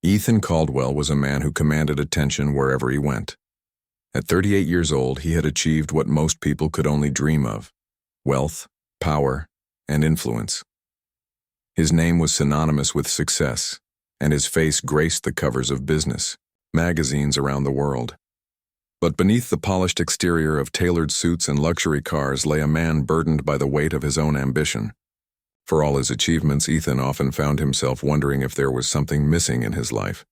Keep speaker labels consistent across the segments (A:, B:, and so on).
A: Ethan Caldwell was a man who commanded attention wherever he went. At 38 years old, he had achieved what most people could only dream of: wealth, power, and influence. His name was synonymous with success, and his face graced the covers of business magazines around the world. But beneath the polished exterior of tailored suits and luxury cars lay a man burdened by the weight of his own ambition. For all his achievements, Ethan often found himself wondering if there was something missing in his life.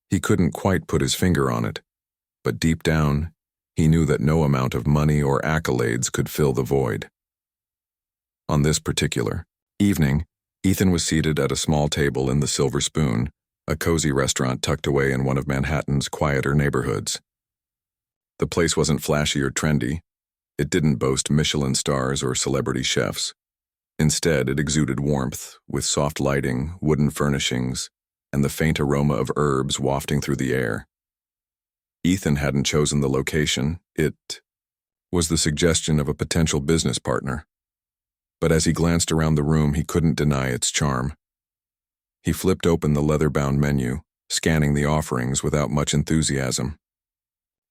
A: He couldn't quite put his finger on it, but deep down, he knew that no amount of money or accolades could fill the void. On this particular evening, Ethan was seated at a small table in the Silver Spoon, a cozy restaurant tucked away in one of Manhattan's quieter neighborhoods. The place wasn't flashy or trendy. It didn't boast Michelin stars or celebrity chefs. Instead, it exuded warmth, with soft lighting, wooden furnishings, and the faint aroma of herbs wafting through the air. Ethan hadn't chosen the location. It was the suggestion of a potential business partner. But as he glanced around the room, he couldn't deny its charm. He flipped open the leather-bound menu, scanning the offerings without much enthusiasm.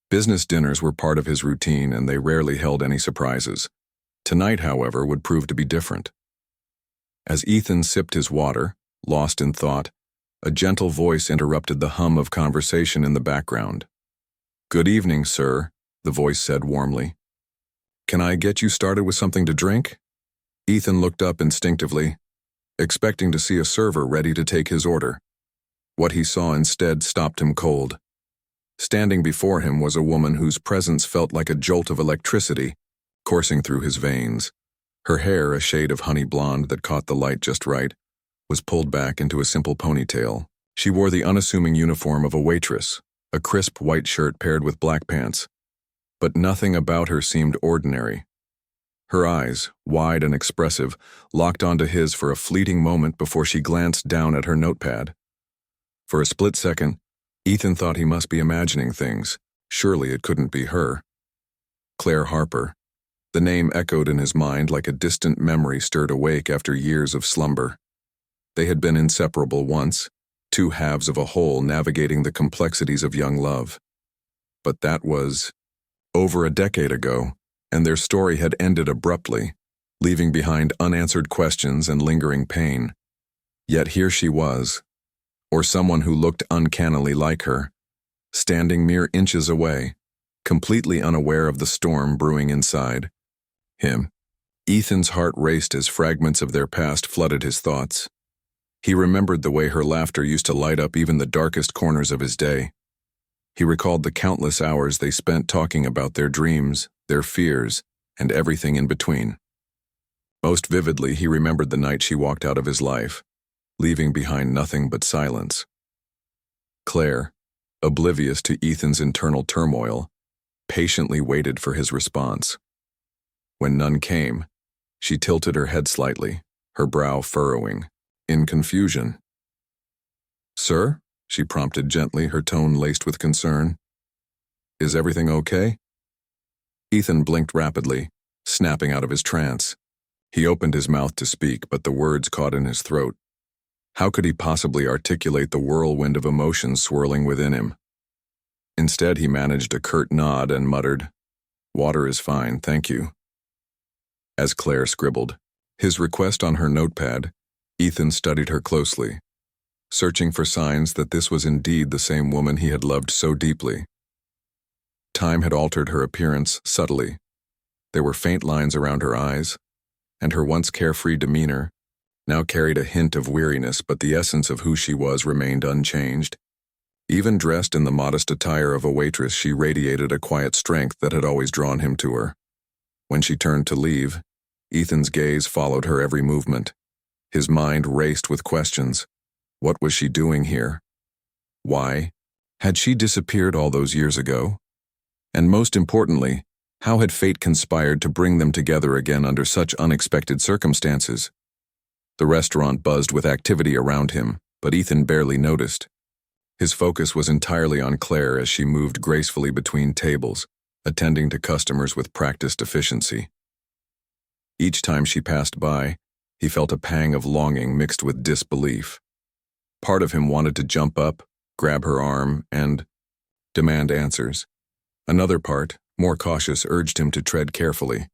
A: Business dinners were part of his routine, and they rarely held any surprises. Tonight, however, would prove to be different. As Ethan sipped his water, lost in thought, a gentle voice interrupted the hum of conversation in the background. "Good evening, sir," the voice said warmly. "Can I get you started with something to drink?" Ethan looked up instinctively, expecting to see a server ready to take his order. What he saw instead stopped him cold. Standing before him was a woman whose presence felt like a jolt of electricity coursing through his veins. Her hair, a shade of honey blonde that caught the light just right, was pulled back into a simple ponytail. She wore the unassuming uniform of a waitress, a crisp white shirt paired with black pants. But nothing about her seemed ordinary. Her eyes, wide and expressive, locked onto his for a fleeting moment before she glanced down at her notepad. For a split second, Ethan thought he must be imagining things. Surely it couldn't be her. Claire Harper. The name echoed in his mind like a distant memory stirred awake after years of slumber. They had been inseparable once, two halves of a whole navigating the complexities of young love. But that was over a decade ago, and their story had ended abruptly, leaving behind unanswered questions and lingering pain. Yet here she was, or someone who looked uncannily like her, standing mere inches away, completely unaware of the storm brewing inside. Him. Ethan's heart raced as fragments of their past flooded his thoughts. He remembered the way her laughter used to light up even the darkest corners of his day. He recalled the countless hours they spent talking about their dreams, their fears, and everything in between. Most vividly, he remembered the night she walked out of his life, leaving behind nothing but silence. Claire, oblivious to Ethan's internal turmoil, patiently waited for his response. When none came, she tilted her head slightly, her brow furrowing, in confusion. "Sir?" she prompted gently, her tone laced with concern. "Is everything okay?" Ethan blinked rapidly, snapping out of his trance. He opened his mouth to speak, but the words caught in his throat. How could he possibly articulate the whirlwind of emotions swirling within him? Instead, he managed a curt nod and muttered, "Water is fine, thank you." As Claire scribbled his request on her notepad, Ethan studied her closely, searching for signs that this was indeed the same woman he had loved so deeply. Time had altered her appearance subtly. There were faint lines around her eyes, and her once carefree demeanor now carried a hint of weariness, but the essence of who she was remained unchanged. Even dressed in the modest attire of a waitress, she radiated a quiet strength that had always drawn him to her. When she turned to leave, Ethan's gaze followed her every movement. His mind raced with questions. What was she doing here? Why? Had she disappeared all those years ago? And most importantly, how had fate conspired to bring them together again under such unexpected circumstances? The restaurant buzzed with activity around him, but Ethan barely noticed. His focus was entirely on Claire as she moved gracefully between tables, attending to customers with practiced efficiency. Each time she passed by, he felt a pang of longing mixed with disbelief. Part of him wanted to jump up, grab her arm, and demand answers. Another part, more cautious, urged him to tread carefully.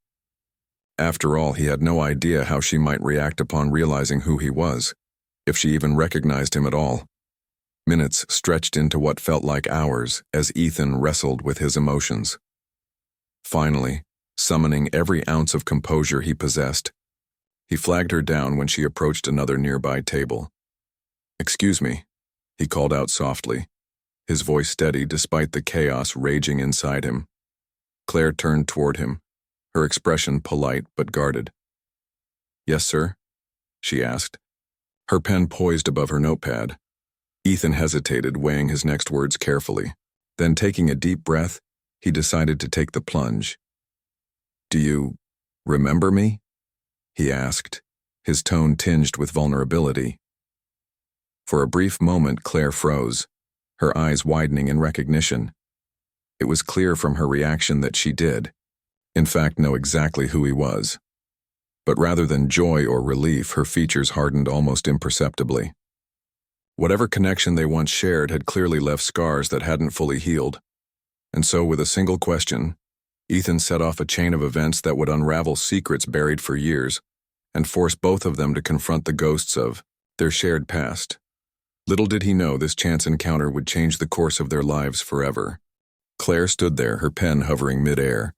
A: After all, he had no idea how she might react upon realizing who he was, if she even recognized him at all. Minutes stretched into what felt like hours as Ethan wrestled with his emotions. Finally, summoning every ounce of composure he possessed, he flagged her down when she approached another nearby table. "Excuse me," he called out softly, his voice steady despite the chaos raging inside him. Claire turned toward him, her expression polite but guarded. "Yes, sir?" she asked, her pen poised above her notepad. Ethan hesitated, weighing his next words carefully. Then, taking a deep breath, he decided to take the plunge. "Do you remember me?" he asked, his tone tinged with vulnerability. For a brief moment, Claire froze, her eyes widening in recognition. It was clear from her reaction that she did, in fact, know exactly who he was. But rather than joy or relief, her features hardened almost imperceptibly. Whatever connection they once shared had clearly left scars that hadn't fully healed. And so, with a single question, Ethan set off a chain of events that would unravel secrets buried for years and force both of them to confront the ghosts of their shared past. Little did he know this chance encounter would change the course of their lives forever. Claire stood there, her pen hovering mid-air,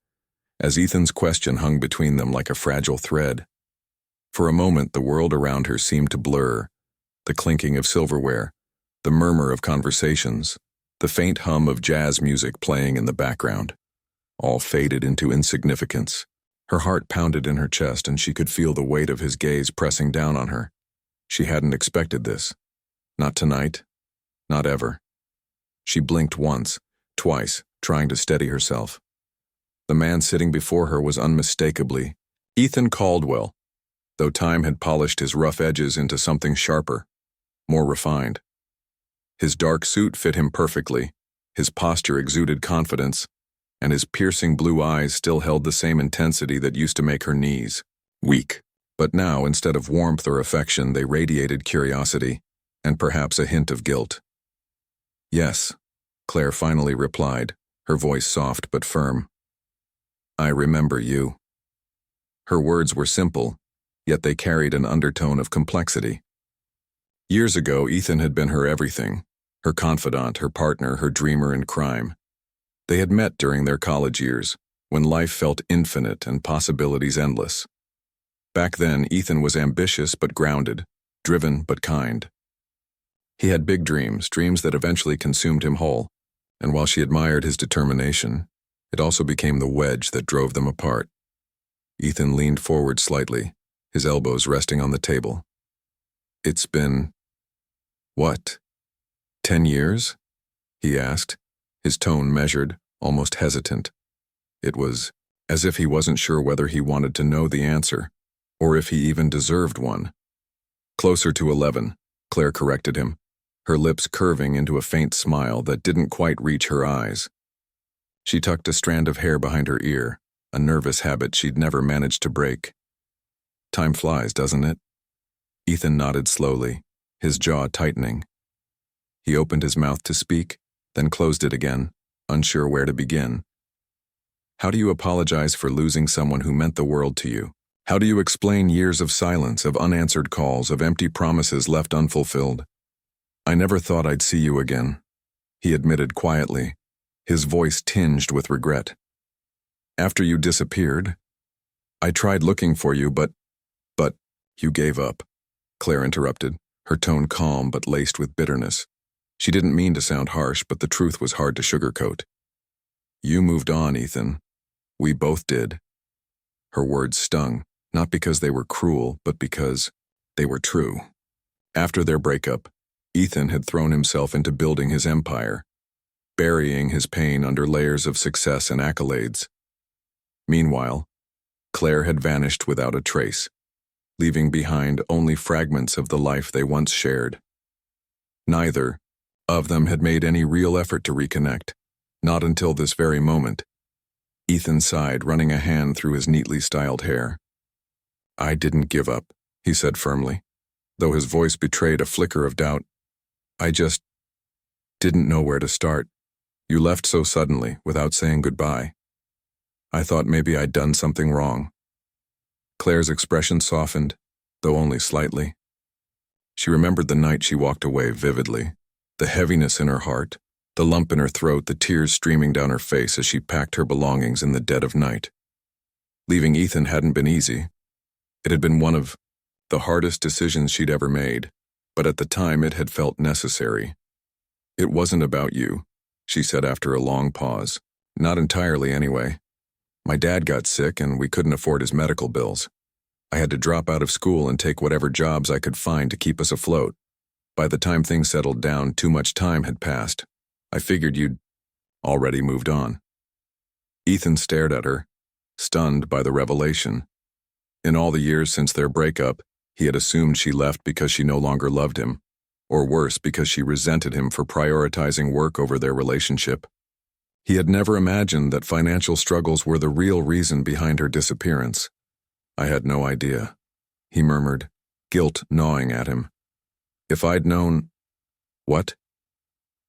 A: as Ethan's question hung between them like a fragile thread. For a moment, the world around her seemed to blur, the clinking of silverware, the murmur of conversations, the faint hum of jazz music playing in the background, all faded into insignificance. Her heart pounded in her chest, and she could feel the weight of his gaze pressing down on her. She hadn't expected this. Not tonight. Not ever. She blinked once, twice, trying to steady herself. The man sitting before her was unmistakably Ethan Caldwell, though time had polished his rough edges into something sharper, more refined. His dark suit fit him perfectly, his posture exuded confidence, and his piercing blue eyes still held the same intensity that used to make her knees weak. But now, instead of warmth or affection, they radiated curiosity, and perhaps a hint of guilt. "Yes," Claire finally replied, her voice soft but firm. "I remember you." Her words were simple, yet they carried an undertone of complexity. Years ago, Ethan had been her everything, her confidant, her partner, her dreamer in crime. They had met during their college years, when life felt infinite and possibilities endless. Back then, Ethan was ambitious but grounded, driven but kind. He had big dreams, dreams that eventually consumed him whole, and while she admired his determination, it also became the wedge that drove them apart. Ethan leaned forward slightly, his elbows resting on the table. "It's been, what, 10 years?" he asked, his tone measured, almost hesitant. It was as if he wasn't sure whether he wanted to know the answer, or if he even deserved one. "Closer to 11, Claire corrected him, her lips curving into a faint smile that didn't quite reach her eyes. She tucked a strand of hair behind her ear, a nervous habit she'd never managed to break. "Time flies, doesn't it?" Ethan nodded slowly, his jaw tightening. He opened his mouth to speak, then closed it again, unsure where to begin. "How do you apologize for losing someone who meant the world to you? How do you explain years of silence, of unanswered calls, of empty promises left unfulfilled? I never thought I'd see you again," he admitted quietly, his voice tinged with regret. "After you disappeared, I tried looking for you, but you gave up," Claire interrupted, her tone calm but laced with bitterness. She didn't mean to sound harsh, but the truth was hard to sugarcoat. "You moved on, Ethan. We both did." Her words stung, not because they were cruel, but because they were true. After their breakup, Ethan had thrown himself into building his empire, burying his pain under layers of success and accolades. Meanwhile, Claire had vanished without a trace, leaving behind only fragments of the life they once shared. Neither of them had made any real effort to reconnect, not until this very moment. Ethan sighed, running a hand through his neatly styled hair. "I didn't give up," he said firmly, though his voice betrayed a flicker of doubt. I just Didn't know where to start. You left so suddenly, without saying goodbye. I thought maybe I'd done something wrong. Claire's expression softened, though only slightly. She remembered the night she walked away vividly, the heaviness in her heart, the lump in her throat, the tears streaming down her face as she packed her belongings in the dead of night. Leaving Ethan hadn't been easy. It had been one of the hardest decisions she'd ever made, but at the time it had felt necessary. It wasn't about you, she said after a long pause. Not entirely, anyway. My dad got sick and we couldn't afford his medical bills. I had to drop out of school and take whatever jobs I could find to keep us afloat. By the time things settled down, too much time had passed. I figured you'd already moved on. Ethan stared at her, stunned by the revelation. In all the years since their breakup, he had assumed she left because she no longer loved him, or worse, because she resented him for prioritizing work over their relationship. He had never imagined that financial struggles were the real reason behind her disappearance. I had no idea, he murmured, guilt gnawing at him. If I'd known… What?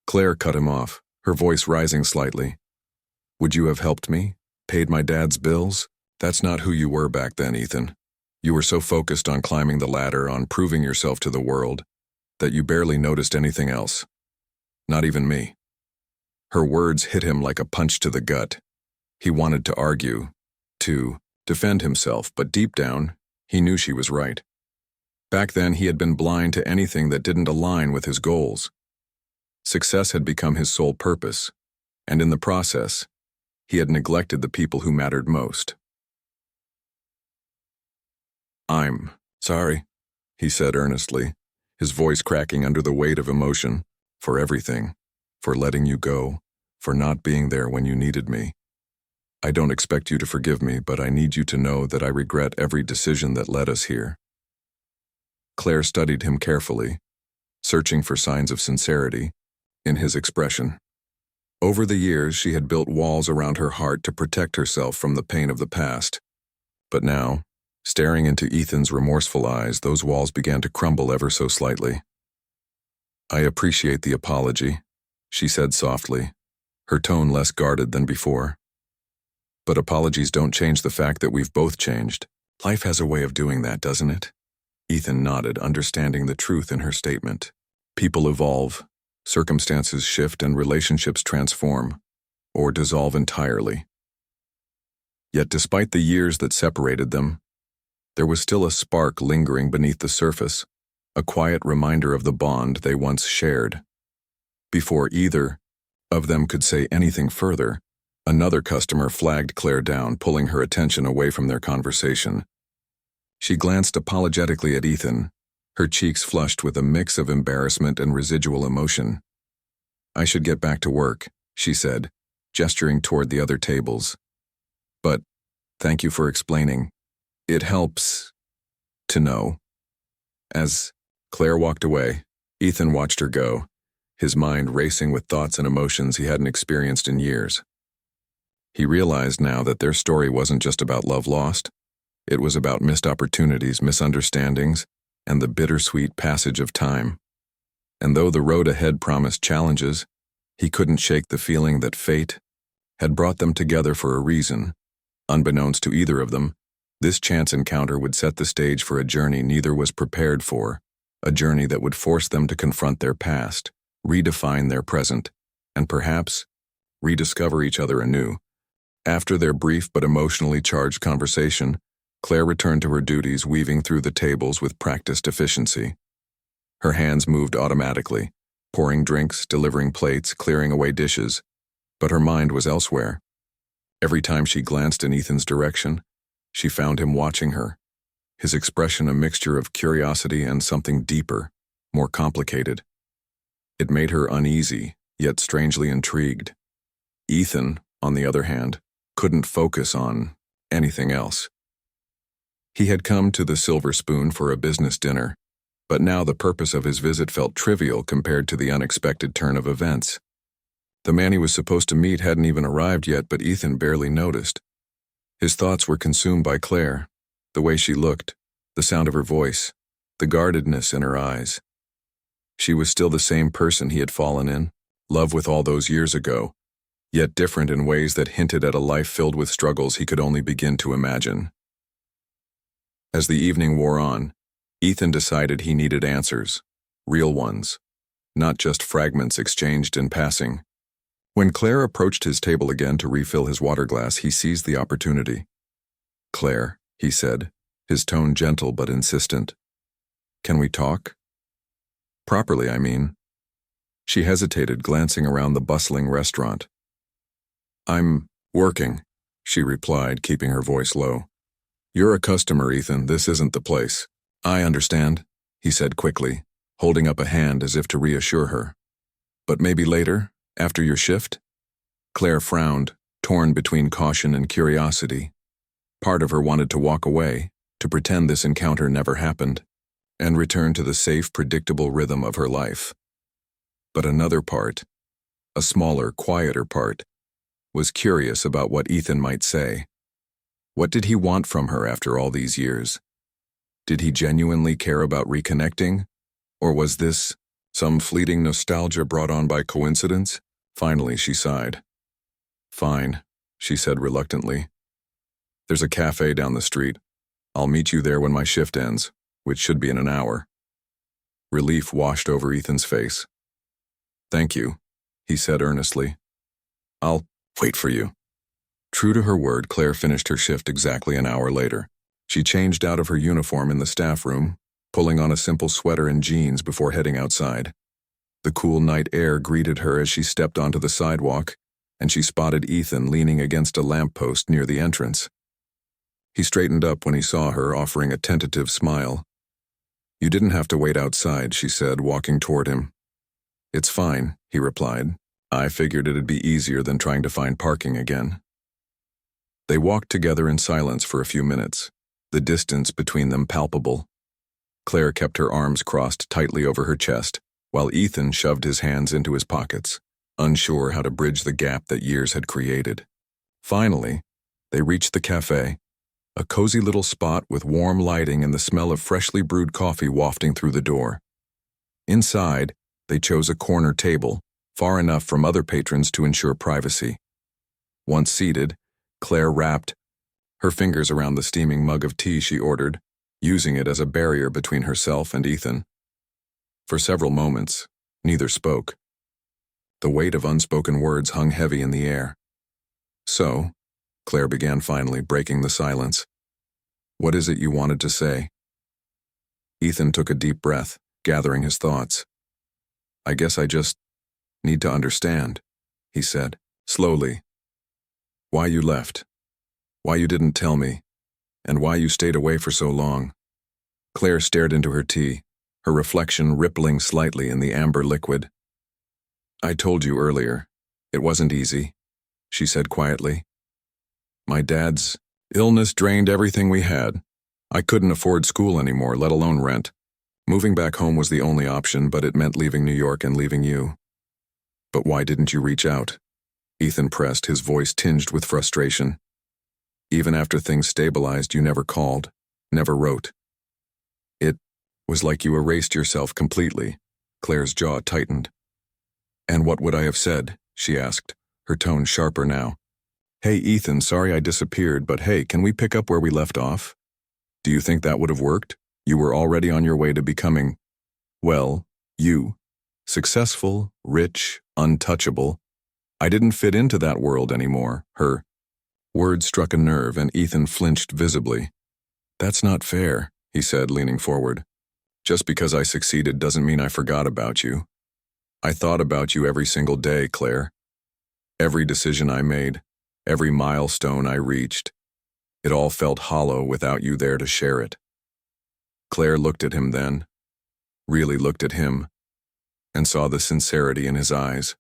A: Claire cut him off, her voice rising slightly. Would you have helped me? Paid my dad's bills? That's not who you were back then, Ethan. You were so focused on climbing the ladder, on proving yourself to the world, that you barely noticed anything else. Not even me. Her words hit him like a punch to the gut. He wanted to argue, to defend himself, but deep down, he knew she was right. Back then, he had been blind to anything that didn't align with his goals. Success had become his sole purpose, and in the process, he had neglected the people who mattered most. I'm sorry, he said earnestly, his voice cracking under the weight of emotion, for everything, for letting you go, for not being there when you needed me. I don't expect you to forgive me, but I need you to know that I regret every decision that led us here. Claire studied him carefully, searching for signs of sincerity in his expression. Over the years, she had built walls around her heart to protect herself from the pain of the past. But now, staring into Ethan's remorseful eyes, those walls began to crumble ever so slightly. I appreciate the apology, she said softly, her tone less guarded than before. But apologies don't change the fact that we've both changed. Life has a way of doing that, doesn't it? Ethan nodded, understanding the truth in her statement. People evolve, circumstances shift, and relationships transform, or dissolve entirely. Yet despite the years that separated them, there was still a spark lingering beneath the surface, a quiet reminder of the bond they once shared. Before either of them could say anything further, another customer flagged Claire down, pulling her attention away from their conversation. She glanced apologetically at Ethan, her cheeks flushed with a mix of embarrassment and residual emotion. I should get back to work, she said, gesturing toward the other tables. But, thank you for explaining. It helps to know. As Claire walked away, Ethan watched her go, his mind racing with thoughts and emotions he hadn't experienced in years. He realized now that their story wasn't just about love lost. It was about missed opportunities, misunderstandings, and the bittersweet passage of time. And though the road ahead promised challenges, he couldn't shake the feeling that fate had brought them together for a reason. Unbeknownst to either of them, this chance encounter would set the stage for a journey neither was prepared for, a journey that would force them to confront their past, redefine their present, and perhaps rediscover each other anew. After their brief but emotionally charged conversation, Claire returned to her duties, weaving through the tables with practiced efficiency. Her hands moved automatically, pouring drinks, delivering plates, clearing away dishes, but her mind was elsewhere. Every time she glanced in Ethan's direction, she found him watching her, his expression a mixture of curiosity and something deeper, more complicated. It made her uneasy, yet strangely intrigued. Ethan, on the other hand, couldn't focus on anything else. He had come to the Silver Spoon for a business dinner, but now the purpose of his visit felt trivial compared to the unexpected turn of events. The man he was supposed to meet hadn't even arrived yet, but Ethan barely noticed. His thoughts were consumed by Claire, the way she looked, the sound of her voice, the guardedness in her eyes. She was still the same person he had fallen in love with all those years ago, yet different in ways that hinted at a life filled with struggles he could only begin to imagine. As the evening wore on, Ethan decided he needed answers, real ones, not just fragments exchanged in passing. When Claire approached his table again to refill his water glass, he seized the opportunity. "Claire," he said, his tone gentle but insistent. "Can we talk? Properly, I mean." She hesitated, glancing around the bustling restaurant. "I'm working," she replied, keeping her voice low. "You're a customer, Ethan. This isn't the place." "I understand," he said quickly, holding up a hand as if to reassure her. "But maybe later, after your shift?" Claire frowned, torn between caution and curiosity. Part of her wanted to walk away, to pretend this encounter never happened, and return to the safe, predictable rhythm of her life. But another part, a smaller, quieter part, was curious about what Ethan might say. What did he want from her after all these years? Did he genuinely care about reconnecting? Or was this some fleeting nostalgia brought on by coincidence? Finally, she sighed. "Fine," she said reluctantly. "There's a cafe down the street. I'll meet you there when my shift ends, which should be in an hour." Relief washed over Ethan's face. "Thank you," he said earnestly. "I'll wait for you." True to her word, Claire finished her shift exactly an hour later. She changed out of her uniform in the staff room, pulling on a simple sweater and jeans before heading outside. The cool night air greeted her as she stepped onto the sidewalk, and she spotted Ethan leaning against a lamppost near the entrance. He straightened up when he saw her, offering a tentative smile. "You didn't have to wait outside," she said, walking toward him. "It's fine," he replied. "I figured it'd be easier than trying to find parking again." They walked together in silence for a few minutes, the distance between them palpable. Claire kept her arms crossed tightly over her chest, while Ethan shoved his hands into his pockets, unsure how to bridge the gap that years had created. Finally, they reached the cafe, a cozy little spot with warm lighting and the smell of freshly brewed coffee wafting through the door. Inside, they chose a corner table, far enough from other patrons to ensure privacy. Once seated, Claire wrapped her fingers around the steaming mug of tea she ordered, using it as a barrier between herself and Ethan. For several moments, neither spoke. The weight of unspoken words hung heavy in the air. "So," Claire began finally, breaking the silence, "what is it you wanted to say?" Ethan took a deep breath, gathering his thoughts. "I guess I just need to understand," he said, slowly. "Why you left, why you didn't tell me, and why you stayed away for so long." Claire stared into her tea, her reflection rippling slightly in the amber liquid. "I told you earlier, it wasn't easy," she said quietly. "My dad's illness drained everything we had. I couldn't afford school anymore, let alone rent. Moving back home was the only option, but it meant leaving New York and leaving you." "But why didn't you reach out?" Ethan pressed, his voice tinged with frustration. "Even after things stabilized, you never called, never wrote. It was like you erased yourself completely." Claire's jaw tightened. "And what would I have said?" she asked, her tone sharper now. "Hey, Ethan, sorry I disappeared, but hey, can we pick up where we left off? Do you think that would have worked? You were already on your way to becoming, well, you. Successful, rich, untouchable. I didn't fit into that world anymore." Her words struck a nerve, and Ethan flinched visibly. "That's not fair," he said, leaning forward. "Just because I succeeded doesn't mean I forgot about you. I thought about you every single day, Claire. Every decision I made, every milestone I reached. It all felt hollow without you there to share it." Claire looked at him then, really looked at him, and saw the sincerity in his eyes.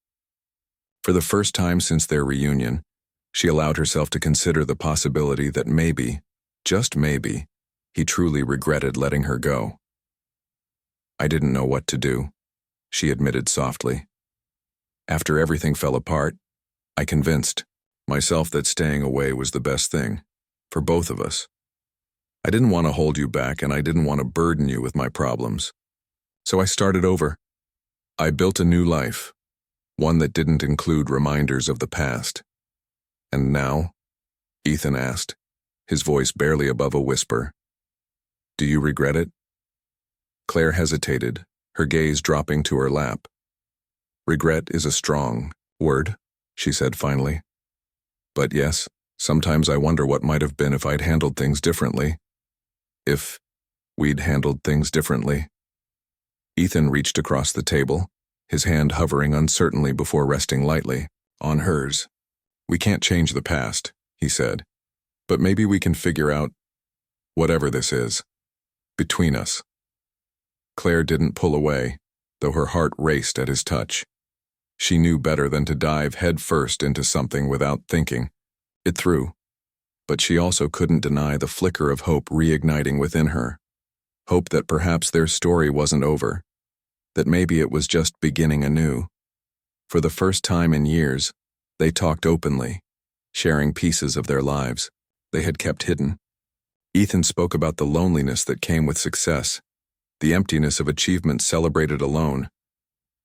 A: For the first time since their reunion, she allowed herself to consider the possibility that maybe, just maybe, he truly regretted letting her go. "I didn't know what to do," she admitted softly. "After everything fell apart, I convinced myself that staying away was the best thing, for both of us. I didn't want to hold you back, and I didn't want to burden you with my problems. So I started over. I built a new life, one that didn't include reminders of the past. "And now?" Ethan asked, his voice barely above a whisper. "Do you regret it?" Claire hesitated, her gaze dropping to her lap. "Regret is a strong word," she said finally. "But yes, sometimes I wonder what might have been if I'd handled things differently. If we'd handled things differently." Ethan reached across the table, his hand hovering uncertainly before resting lightly on hers. "We can't change the past," he said, "but maybe we can figure out whatever this is between us." Claire didn't pull away, though her heart raced at his touch. She knew better than to dive headfirst into something without thinking it through. But she also couldn't deny the flicker of hope reigniting within her. Hope that perhaps their story wasn't over, that maybe it was just beginning anew. For the first time in years, they talked openly, sharing pieces of their lives they had kept hidden. Ethan spoke about the loneliness that came with success, the emptiness of achievement celebrated alone.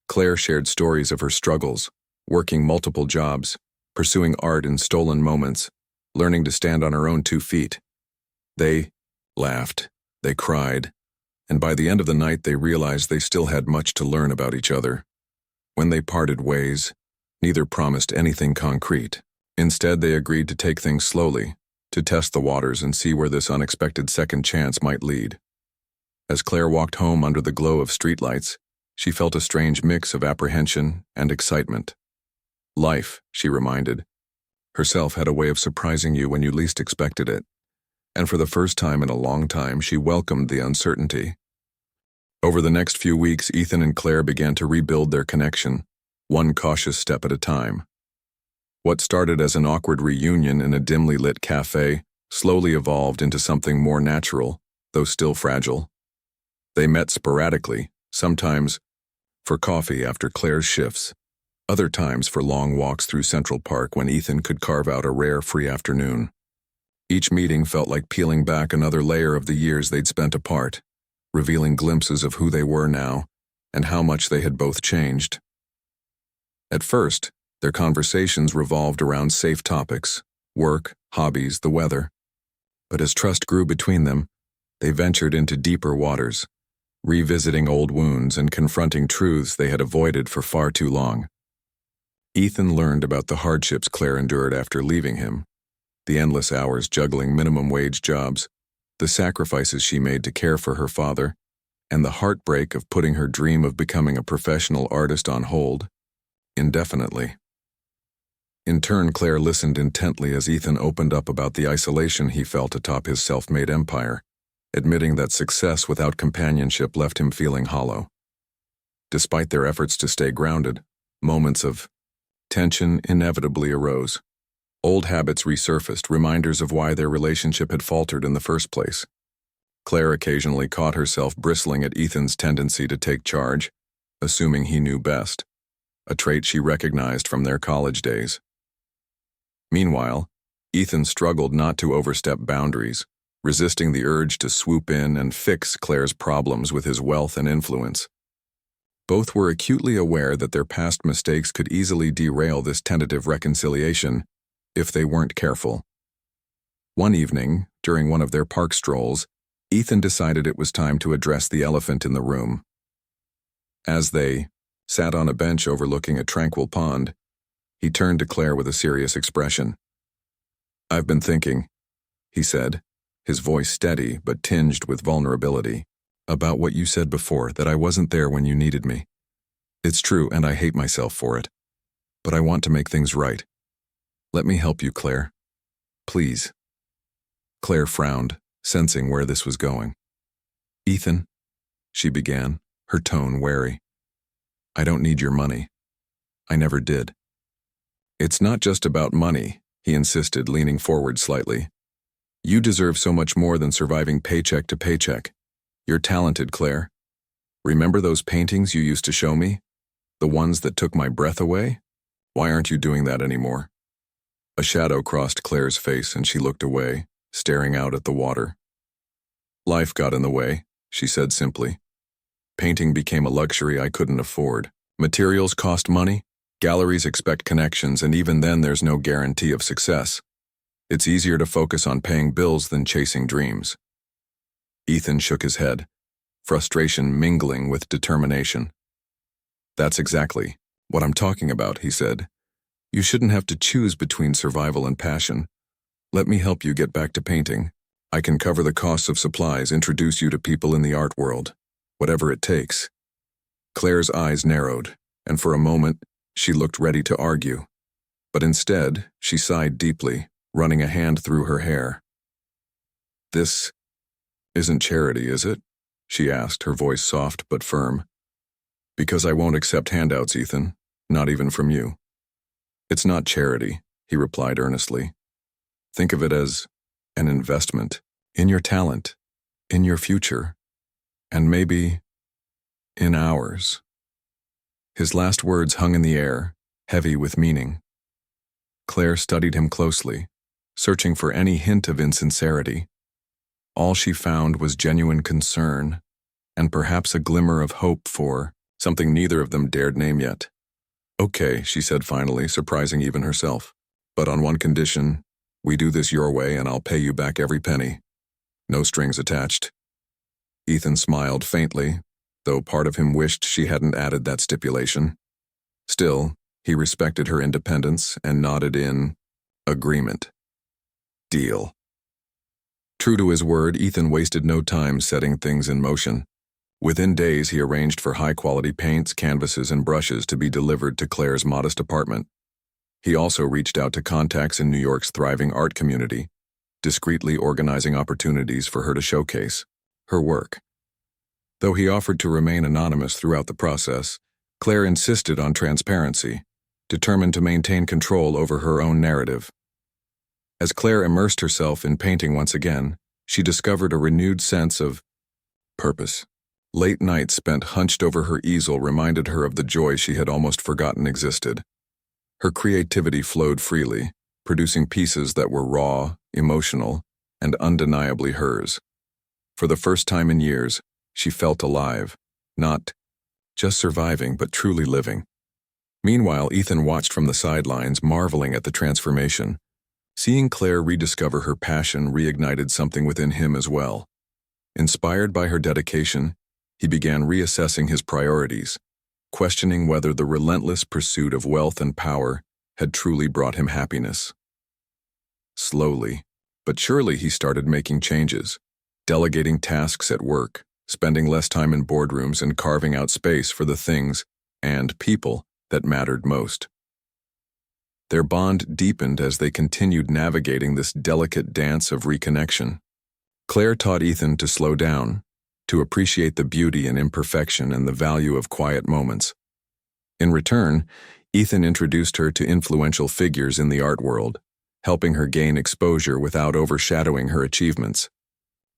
A: Claire shared stories of her struggles, working multiple jobs, pursuing art in stolen moments, learning to stand on her own 2 feet. They laughed, they cried, and by the end of the night they realized they still had much to learn about each other. When they parted ways, neither promised anything concrete. Instead, they agreed to take things slowly, to test the waters and see where this unexpected second chance might lead. As Claire walked home under the glow of streetlights, she felt a strange mix of apprehension and excitement. Life, she reminded herself, had a way of surprising you when you least expected it, and for the first time in a long time she welcomed the uncertainty. Over the next few weeks, Ethan and Claire began to rebuild their connection, one cautious step at a time. What started as an awkward reunion in a dimly lit cafe slowly evolved into something more natural, though still fragile. They met sporadically, sometimes for coffee after Claire's shifts, other times for long walks through Central Park when Ethan could carve out a rare free afternoon. Each meeting felt like peeling back another layer of the years they'd spent apart, revealing glimpses of who they were now and how much they had both changed. At first, their conversations revolved around safe topics, work, hobbies, the weather. But as trust grew between them, they ventured into deeper waters, revisiting old wounds and confronting truths they had avoided for far too long. Ethan learned about the hardships Claire endured after leaving him, the endless hours juggling minimum wage jobs, the sacrifices she made to care for her father, and the heartbreak of putting her dream of becoming a professional artist on hold, indefinitely. In turn, Claire listened intently as Ethan opened up about the isolation he felt atop his self-made empire, admitting that success without companionship left him feeling hollow. Despite their efforts to stay grounded, moments of tension inevitably arose. Old habits resurfaced, reminders of why their relationship had faltered in the first place. Claire occasionally caught herself bristling at Ethan's tendency to take charge, assuming he knew best, a trait she recognized from their college days. Meanwhile, Ethan struggled not to overstep boundaries, resisting the urge to swoop in and fix Claire's problems with his wealth and influence. Both were acutely aware that their past mistakes could easily derail this tentative reconciliation if they weren't careful. One evening, during one of their park strolls, Ethan decided it was time to address the elephant in the room. As they sat on a bench overlooking a tranquil pond, he turned to Claire with a serious expression. "I've been thinking," he said, his voice steady but tinged with vulnerability, "about what you said before, that I wasn't there when you needed me. It's true, and I hate myself for it. But I want to make things right. Let me help you, Claire. Please." Claire frowned, sensing where this was going. "Ethan," she began, her tone wary, "I don't need your money. I never did." "It's not just about money," he insisted, leaning forward slightly. "You deserve so much more than surviving paycheck to paycheck. You're talented, Claire. Remember those paintings you used to show me? The ones that took my breath away? Why aren't you doing that anymore?" A shadow crossed Claire's face and she looked away, staring out at the water. "Life got in the way," she said simply. "Painting became a luxury I couldn't afford. Materials cost money, Galleries expect connections, and even then there's no guarantee of success. It's easier to focus on paying bills than chasing dreams. Ethan shook his head, frustration mingling with determination. That's exactly what I'm talking about, he said. You shouldn't have to choose between survival and passion. Let me help you get back to painting. I can cover the costs of supplies, introduce you to people in the art world. Whatever it takes. Claire's eyes narrowed, and for a moment, she looked ready to argue. But instead, she sighed deeply, running a hand through her hair. This isn't charity, is it? She asked, her voice soft but firm. Because I won't accept handouts, Ethan, not even from you. It's not charity, he replied earnestly. Think of it as an investment in your talent, in your future, and maybe in ours. His last words hung in the air, heavy with meaning. Claire studied him closely, searching for any hint of insincerity. All she found was genuine concern, and perhaps a glimmer of hope for something neither of them dared name yet. Okay, she said finally, surprising even herself. But on one condition, we do this your way and I'll pay you back every penny. No strings attached. Ethan smiled faintly, though part of him wished she hadn't added that stipulation. Still, he respected her independence and nodded in agreement. Deal. True to his word, Ethan wasted no time setting things in motion. Within days, he arranged for high-quality paints, canvases, and brushes to be delivered to Claire's modest apartment. He also reached out to contacts in New York's thriving art community, discreetly organizing opportunities for her to showcase her work. Though he offered to remain anonymous throughout the process, Claire insisted on transparency, determined to maintain control over her own narrative. As Claire immersed herself in painting once again, she discovered a renewed sense of purpose. Late nights spent hunched over her easel reminded her of the joy she had almost forgotten existed. Her creativity flowed freely, producing pieces that were raw, emotional, and undeniably hers. For the first time in years, she felt alive, not just surviving, but truly living. Meanwhile, Ethan watched from the sidelines, marveling at the transformation. Seeing Claire rediscover her passion reignited something within him as well. Inspired by her dedication, he began reassessing his priorities, questioning whether the relentless pursuit of wealth and power had truly brought him happiness. Slowly, but surely he started making changes, delegating tasks at work, spending less time in boardrooms, and carving out space for the things and people that mattered most. Their bond deepened as they continued navigating this delicate dance of reconnection. Claire taught Ethan to slow down, to appreciate the beauty and imperfection and the value of quiet moments. In return, Ethan introduced her to influential figures in the art world, helping her gain exposure without overshadowing her achievements.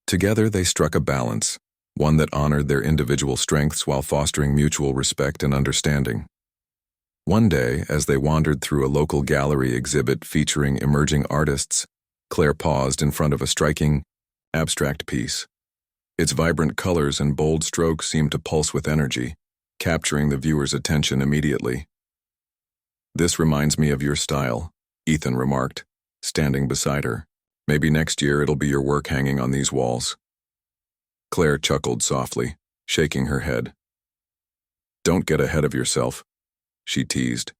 A: Together they struck a balance, one that honored their individual strengths while fostering mutual respect and understanding. One day, as they wandered through a local gallery exhibit featuring emerging artists, Claire paused in front of a striking, abstract piece. Its vibrant colors and bold strokes seemed to pulse with energy, capturing the viewer's attention immediately. This reminds me of your style, Ethan remarked, standing beside her. Maybe next year it'll be your work hanging on these walls. Claire chuckled softly, shaking her head. Don't get ahead of yourself, she teased.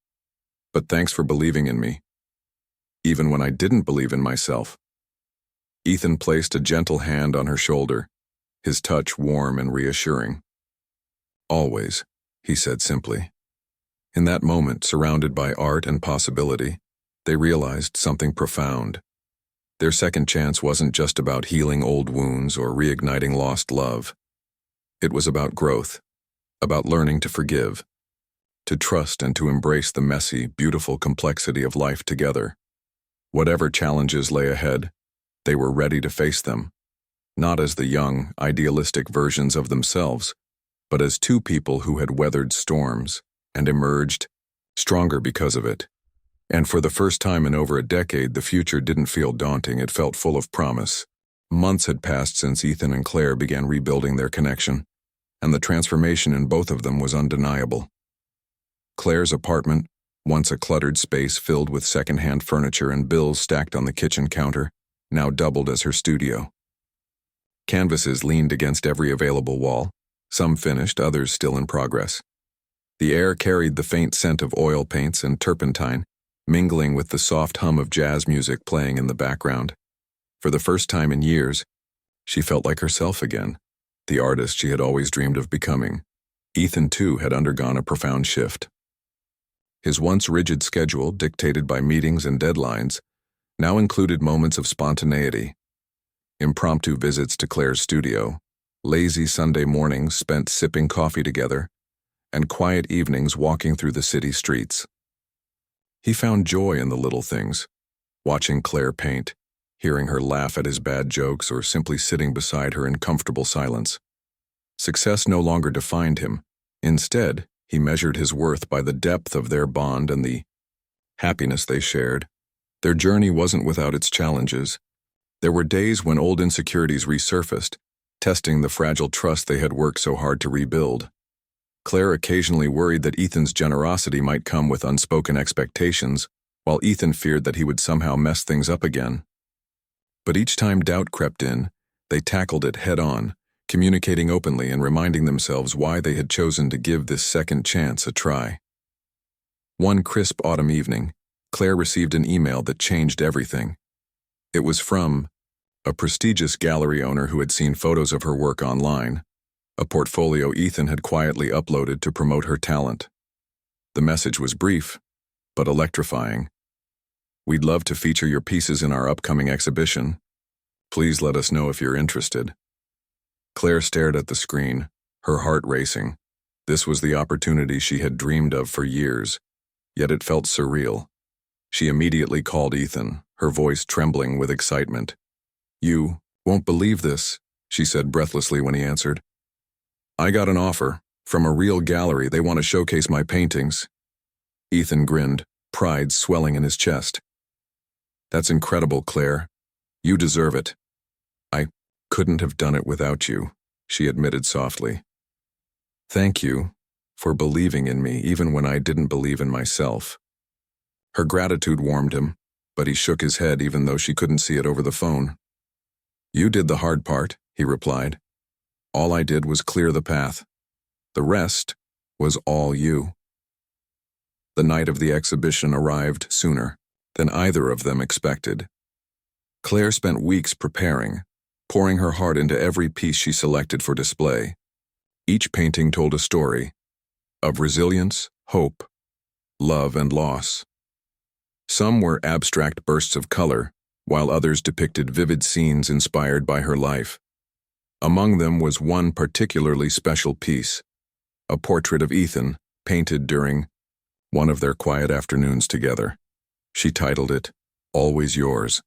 A: But thanks for believing in me. Even when I didn't believe in myself. Ethan placed a gentle hand on her shoulder, his touch warm and reassuring. Always, he said simply. In that moment, surrounded by art and possibility, they realized something profound. Their second chance wasn't just about healing old wounds or reigniting lost love. It was about growth, about learning to forgive, to trust and to embrace the messy, beautiful complexity of life together. Whatever challenges lay ahead, they were ready to face them, not as the young, idealistic versions of themselves, but as two people who had weathered storms and emerged stronger because of it. And for the first time in over a decade, the future didn't feel daunting, it felt full of promise. Months had passed since Ethan and Claire began rebuilding their connection, and the transformation in both of them was undeniable. Claire's apartment, Once a cluttered space filled with second-hand furniture and bills stacked on the kitchen counter, now doubled as her studio. Canvases leaned against every available wall, some finished, others still in progress. The air carried the faint scent of oil paints and turpentine, mingling with the soft hum of jazz music playing in the background. For the first time in years, she felt like herself again, the artist she had always dreamed of becoming. Ethan, too, had undergone a profound shift. His once rigid schedule, dictated by meetings and deadlines, now included moments of spontaneity. Impromptu visits to Claire's studio, lazy Sunday mornings spent sipping coffee together, and quiet evenings walking through the city streets. He found joy in the little things, watching Claire paint, hearing her laugh at his bad jokes, or simply sitting beside her in comfortable silence. Success no longer defined him. Instead, he measured his worth by the depth of their bond and the happiness they shared. Their journey wasn't without its challenges. There were days when old insecurities resurfaced, testing the fragile trust they had worked so hard to rebuild. Claire occasionally worried that Ethan's generosity might come with unspoken expectations, while Ethan feared that he would somehow mess things up again. But each time doubt crept in, they tackled it head-on, communicating openly and reminding themselves why they had chosen to give this second chance a try. One crisp autumn evening, Claire received an email that changed everything. It was from a prestigious gallery owner who had seen photos of her work online, a portfolio Ethan had quietly uploaded to promote her talent. The message was brief, but electrifying. "We'd love to feature your pieces in our upcoming exhibition. Please let us know if you're interested." Claire stared at the screen, her heart racing. This was the opportunity she had dreamed of for years, yet it felt surreal. She immediately called Ethan, her voice trembling with excitement. "You won't believe this," she said breathlessly when he answered. "I got an offer from a real gallery. They want to showcase my paintings." Ethan grinned, pride swelling in his chest. "That's incredible, Claire. You deserve it." "I couldn't have done it without you," she admitted softly. "Thank you for believing in me even when I didn't believe in myself." Her gratitude warmed him, but he shook his head even though she couldn't see it over the phone. "You did the hard part," he replied. "All I did was clear the path. The rest was all you." The night of the exhibition arrived sooner than either of them expected. Claire spent weeks preparing, pouring her heart into every piece she selected for display. Each painting told a story of resilience, hope, love, and loss. Some were abstract bursts of color, while others depicted vivid scenes inspired by her life. Among them was one particularly special piece, a portrait of Ethan, painted during one of their quiet afternoons together. She titled it, "Always Yours,"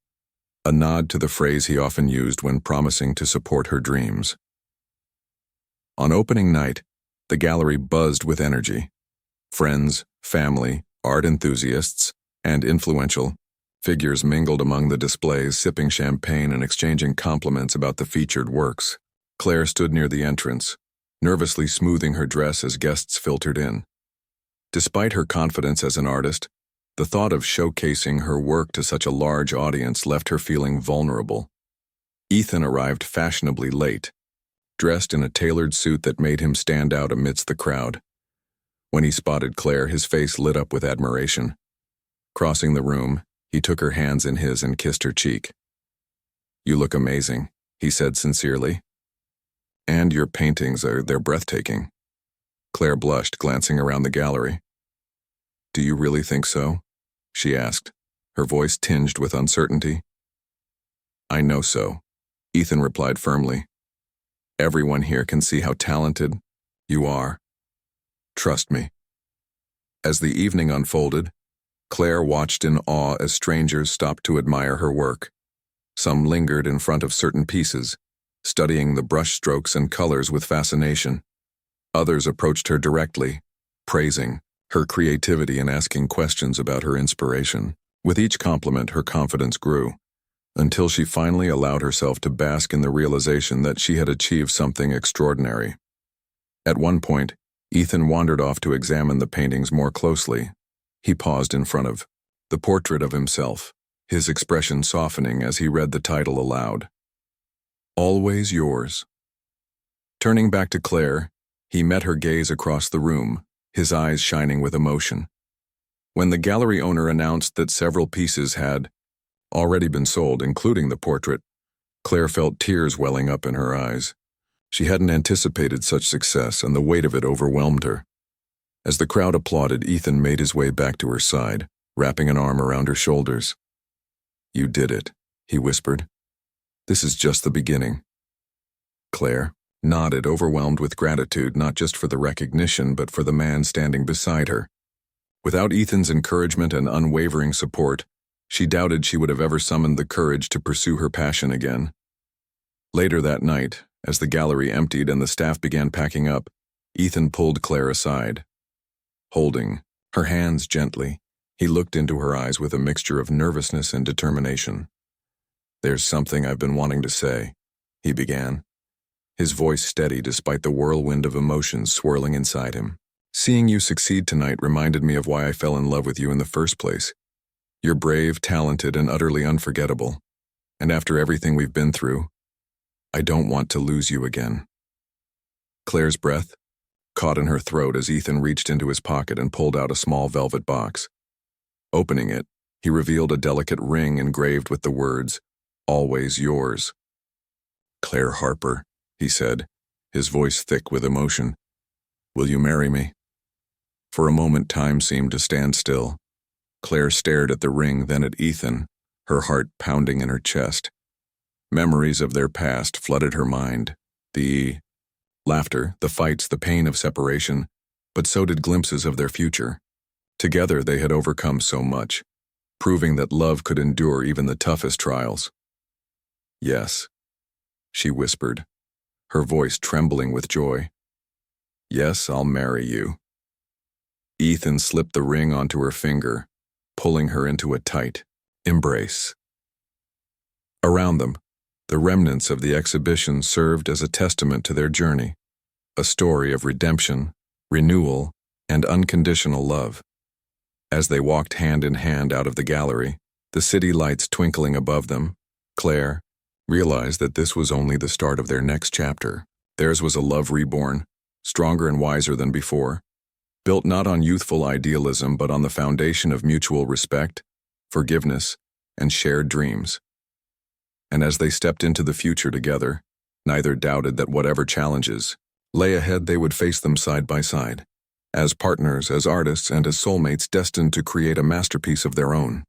A: a nod to the phrase he often used when promising to support her dreams. On opening night, the gallery buzzed with energy. Friends, family, art enthusiasts, and influential figures mingled among the displays, sipping champagne and exchanging compliments about the featured works. Claire stood near the entrance, nervously smoothing her dress as guests filtered in. Despite her confidence as an artist, the thought of showcasing her work to such a large audience left her feeling vulnerable. Ethan arrived fashionably late, dressed in a tailored suit that made him stand out amidst the crowd. When he spotted Claire, his face lit up with admiration. Crossing the room, he took her hands in his and kissed her cheek. "You look amazing," he said sincerely. "And your paintings they're breathtaking." Claire blushed, glancing around the gallery. "Do you really think so?" she asked, her voice tinged with uncertainty. "I know so," Ethan replied firmly. "Everyone here can see how talented you are. Trust me." As the evening unfolded, Claire watched in awe as strangers stopped to admire her work. Some lingered in front of certain pieces, studying the brushstrokes and colors with fascination. Others approached her directly, praising her creativity and asking questions about her inspiration. With each compliment, her confidence grew, until she finally allowed herself to bask in the realization that she had achieved something extraordinary. At one point, Ethan wandered off to examine the paintings more closely, He paused in front of the portrait of himself, his expression softening as he read the title aloud. Always yours. Turning back to Claire, he met her gaze across the room, his eyes shining with emotion. When the gallery owner announced that several pieces had already been sold, including the portrait, Claire felt tears welling up in her eyes. She hadn't anticipated such success, and the weight of it overwhelmed her. As the crowd applauded, Ethan made his way back to her side, wrapping an arm around her shoulders. "You did it," he whispered. "This is just the beginning." Claire nodded, overwhelmed with gratitude, not just for the recognition, but for the man standing beside her. Without Ethan's encouragement and unwavering support, she doubted she would have ever summoned the courage to pursue her passion again. Later that night, as the gallery emptied and the staff began packing up, Ethan pulled Claire aside. Holding her hands gently, he looked into her eyes with a mixture of nervousness and determination. "There's something I've been wanting to say," he began, his voice steady despite the whirlwind of emotions swirling inside him. "Seeing you succeed tonight reminded me of why I fell in love with you in the first place. You're brave, talented, and utterly unforgettable. And after everything we've been through, I don't want to lose you again." Claire's breath caught in her throat as Ethan reached into his pocket and pulled out a small velvet box. Opening it, he revealed a delicate ring engraved with the words, "Always yours." "Claire Harper," he said, his voice thick with emotion. "Will you marry me?" For a moment, time seemed to stand still. Claire stared at the ring, then at Ethan, her heart pounding in her chest. Memories of their past flooded her mind. The laughter, the fights, the pain of separation, but so did glimpses of their future. Together they had overcome so much, proving that love could endure even the toughest trials. "Yes," she whispered, her voice trembling with joy. "Yes, I'll marry you." Ethan slipped the ring onto her finger, pulling her into a tight embrace. Around them, the remnants of the exhibition served as a testament to their journey, a story of redemption, renewal, and unconditional love. As they walked hand in hand out of the gallery, the city lights twinkling above them, Claire realized that this was only the start of their next chapter. Theirs was a love reborn, stronger and wiser than before, built not on youthful idealism but on the foundation of mutual respect, forgiveness, and shared dreams. And as they stepped into the future together, neither doubted that whatever challenges lay ahead, they would face them side by side, as partners, as artists, and as soulmates destined to create a masterpiece of their own.